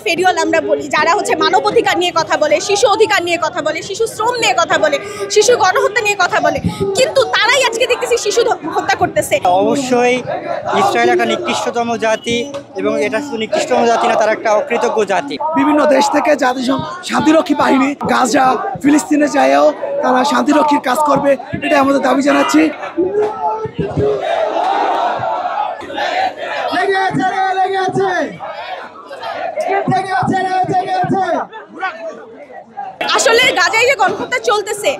ফেরিওয়াল আমরা বলি, যারা হচ্ছে মানবাধিকার নিয়ে কথা বলে, শিশু অধিকার নিয়ে কথা বলে, শিশু শ্রম নিয়ে কথা বলে, শিশু গণহত্যা নিয়ে কথা বলে, কিন্তু তারাই আজকে দেখতেছি শিশু হত্যা করতেছে। অবশ্যই ইসরায়েল একটা নিকৃষ্টতম জাতি, এবং এটা শুধু নিকৃষ্টতম জাতি না, তারা একটা অকৃতজ্ঞ জাতি। বিভিন্ন দেশ থেকে জাতিসংঘ শান্তিরক্ষী বাহিনী গাজা ফিলিস্তিনে যায়ও তারা শান্তিরক্ষীর কাজ করবে, এটা আমাদের দাবি জানাচ্ছি। আসলে গাজায় যে গণহত্যা চলতেছে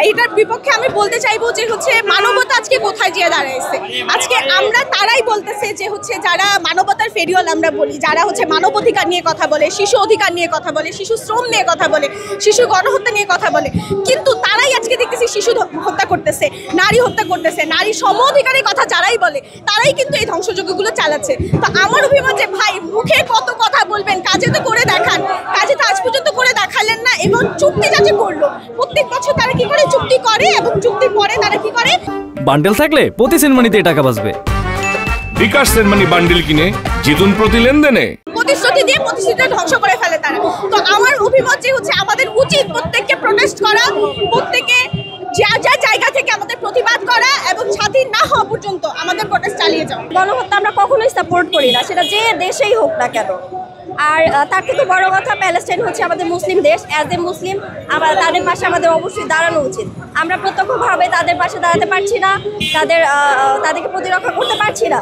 এইটার বিপক্ষে আমি বলতে চাইবো যে হচ্ছে মানবতা আজকে কোথায় গিয়ে দাঁড়াইছে। আজকে আমরা তারাই বলতেছে যে হচ্ছে যারা মানবতার ফেরিওয়াল আমরা বলি, যারা হচ্ছে মানবাধিকার নিয়ে কথা বলে, শিশু অধিকার নিয়ে কথা বলে, শিশু শ্রম নিয়ে কথা বলে, শিশু গণহত্যা নিয়ে কথা বলে, কিন্তু তারাই আজকে দেখতেছি শিশু হত্যা করতেছে, নারী হত্যা করতেছে। নারী সম অধিকারের কথা যারাই বলে তারাই কিন্তু এই ধ্বংসযজ্ঞগুলো চালাচ্ছে। তো আমার অভিমত যে ভাই মুখে কত কথা বলবেন, কাজে তো করে দেখান। কাজে তো আজ পর্যন্ত করে দেখালেন না। এবং চুক্তি যাতে করলো, প্রত্যেক বছর তারা কি করে চুক্তি করে এবং চুক্তির পরে তারা কি করে, বান্ডেল থাকলে প্রতি সেনমানিতে টাকা বাঁচবে। বিকাশ সেনমানি বান্ডেল কিনে জিতুন প্রতি লেনদেনে। প্রতিশ্রুতি দিয়ে প্রতিশ্রুতিটা ধ্বংস করে ফেলে তারা। তো আমার অভিমত যে হচ্ছে আমাদের উচিত প্রত্যেককে প্রোটেস্ট করা, প্রত্যেকে যা যা জায়গা থেকে আমাদের প্রতিবাদ করা এবং স্বাধীন না হওয়া পর্যন্ত আমাদের প্রোটেস্ট চালিয়ে যাওয়া। গণহত্যা আমরা কখনোই সাপোর্ট করি না, সেটা যে দেশেই হোক না কেন। আর তার থেকে বড় কথা, প্যালেস্টাইন হচ্ছে আমাদের মুসলিম দেশ। অ্যাজ এ মুসলিম আমরা তাদের পাশে আমাদের অবশ্যই দাঁড়ানো উচিত। আমরা প্রত্যক্ষভাবে তাদের পাশে দাঁড়াতে পারছি না, তাদেরকে প্রতিরক্ষা করতে পারছি না।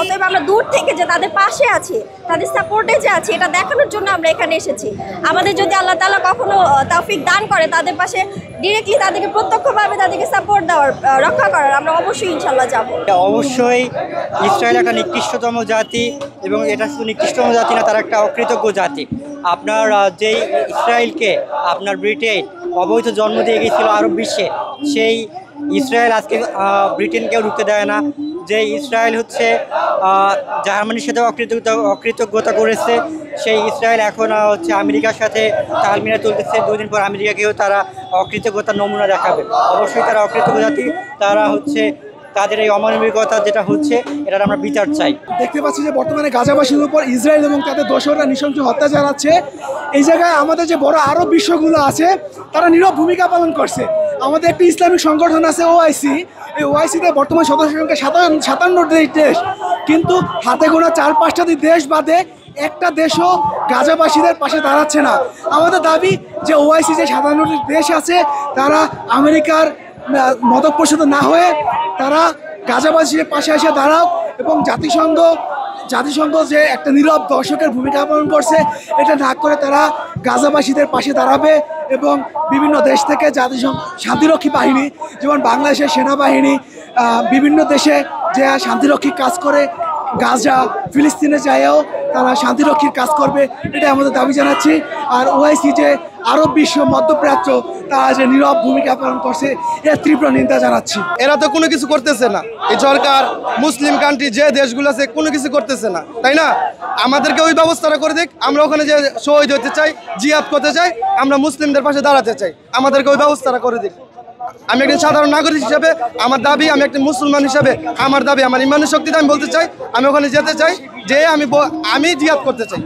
অতএব আমরা দূর থেকে যে তাদের পাশে আছি, তাদের সাপোর্টে যে আছি, এটা দেখানোর জন্য আমরা এখানে এসেছি। আমাদের যদি আল্লাহ তাআলা কখনো তৌফিক দান করে তাদের পাশে ডিরেক্টলি তাদেরকে প্রত্যক্ষভাবে তাদেরকে সাপোর্ট দেওয়ার, রক্ষা করার, আমরা অবশ্যই ইনশাল্লাহ যাব। অবশ্যই ইসরায়েল একটা নিকৃষ্টতম জাতি, এবং এটা শুধু নিকৃষ্টতম জাতি না, তারা একটা অকৃতজ্ঞ জাতি। আপনার যেই ইসরায়েলকে আপনার ব্রিটেন অবৈধ জন্ম দিয়ে গিয়েছিল আরব বিশ্বে, সেই ইসরায়েল আজকে ব্রিটেনকেও ঢুকতে দেয় না। যে ইসরায়েল হচ্ছে জার্মানির সাথে অকৃতজ্ঞতা করেছে, সেই ইসরায়েল এখন হচ্ছে আমেরিকার সাথে তাল মিলে চলতেছে। 2 দিন পর আমেরিকাকেও তারা অকৃতজ্ঞতার নমুনা দেখাবে। অবশ্যই তারা অকৃতজ্ঞ জাতি, তারা হচ্ছে তাদের এই অমানবিকতা যেটা হচ্ছে এটার আমরা বিচার চাই। দেখতে পাচ্ছি যে বর্তমানে গাজাবাসীর উপর ইসরায়েল এবং তাদের দোসররা নৃশংস হত্যা চালাচ্ছে। এই জায়গায় আমাদের যে বড় আরব বিশ্বগুলো আছে তারা নীরব ভূমিকা পালন করছে। আমাদের একটি ইসলামিক সংগঠন আছে ওআইসি, এই ওআইসিতে বর্তমান সদস্য সংখ্যা 57 দেশ, কিন্তু হাতে গোনা 4-5টা দেশ বাদে একটা দেশও গাজাবাসীদের পাশে দাঁড়াচ্ছে না। আমাদের দাবি যে ওআইসি যে 57 দেশ আছে তারা আমেরিকার মদতপোষিত না হয়ে তারা গাজাবাসীর পাশে এসে দাঁড়াও, এবং জাতিসংঘ যে একটা নীরব দর্শকের ভূমিকা পালন করছে এটা না করে তারা গাজাবাসীদের পাশে দাঁড়াবে। এবং বিভিন্ন দেশ থেকে জাতিসংঘ শান্তিরক্ষী বাহিনী, যেমন বাংলাদেশের সেনাবাহিনী বিভিন্ন দেশে যে শান্তিরক্ষী কাজ করে, গাজা ফিলিস্তিনে যায়ও তারা শান্তিরক্ষীর কাজ করবে, এটা আমাদের দাবি জানাচ্ছি। আর ওআইসি যে আরব বিশ্ব মধ্যপ্রাচ্য তারা যে নীরব ভূমিকা পালন করছে এর তীব্র নিন্দা জানাচ্ছি। এরা তো কোনো কিছু করতেছে না, এই সরকার মুসলিম কান্ট্রি যে দেশগুলো আছে কোনো কিছু করতেছে না, তাই না? আমাদেরকে ওই ব্যবস্থাটা করে দিক। আমরা ওখানে যে শহীদ হতে চাই, জিহাদ করতে চাই, আমরা মুসলিমদের পাশে দাঁড়াতে চাই, আমাদেরকে ওই ব্যবস্থাটা করে দিক। আমি একজন সাধারণ নাগরিক হিসাবে আমার দাবি, আমি একজন মুসলমান হিসাবে আমার দাবি, আমার ইমানের শক্তিতে আমি বলতে চাই, আমি ওখানে যেতে চাই, যে আমি জিহাদ করতে চাই।